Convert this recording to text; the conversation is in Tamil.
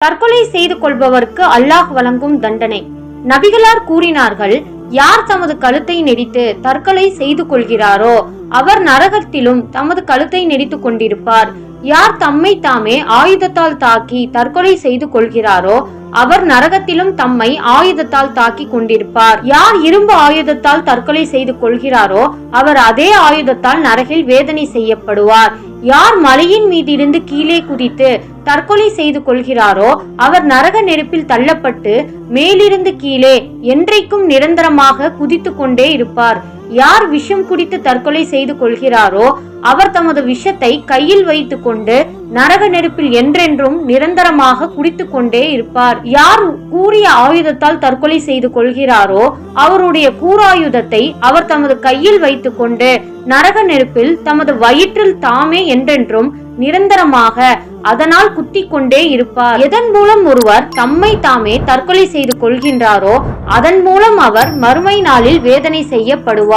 தற்கொலை செய்து கொள்பவருக்கு அல்லாஹ் வழங்கும் தண்டனை. நபிகளார் கூறினார்கள், யார் தமது கழுத்தை நெரித்து தற்கொலை செய்து கொள்கிறாரோ அவர் நரகத்திலும் தமது கழுத்தை நெரித்து கொண்டிருப்பார். யார் தம்மை தாமே ஆயுதத்தால் தாக்கி தற்கொலை செய்து கொள்கிறாரோ அவர் நரகத்திலும் தம்மை ஆயுதத்தால் தாக்கி கொண்டிருப்பார். யார் இரும்பு ஆயுதத்தால் தற்கொலை செய்து கொள்கிறாரோ அவர் அதே ஆயுதத்தால் நரகில் வேதனை செய்யப்படுவார். யார் மலையின் மீதிருந்து கீழே குதித்து தற்கொலை செய்து கொள்கிறாரோ அவர் நரக நெருப்பில் தள்ளப்பட்டு மேலிருந்து கீழே என்றைக்கும் நிரந்தரமாக குதித்து கொண்டே இருப்பார். யார் விஷம் குடித்து தற்கொலை செய்து கொள்கிறாரோ அவர் தமது விஷத்தை கையில் வைத்துக் கொண்டு நரக நெருப்பில் என்றென்றும் நிரந்தரமாக குடித்து கொண்டே இருப்பார். யார் கூறிய ஆயுதத்தால் தற்கொலை செய்து கொள்கிறாரோ அவருடைய கூராயுதத்தை அவர் தமது கையில் வைத்துக் கொண்டு நரக நெருப்பில் தமது வயிற்றில் தாமே என்றென்றும் நிரந்தரமாக அதனால் குத்தி கொண்டே இருப்பார். எதன் மூலம் ஒருவர் தம்மை தாமே தற்கொலை செய்து கொள்கின்றாரோ அதன் மூலம் அவர் மறுமை நாளில் வேதனை செய்யப்படுவார்.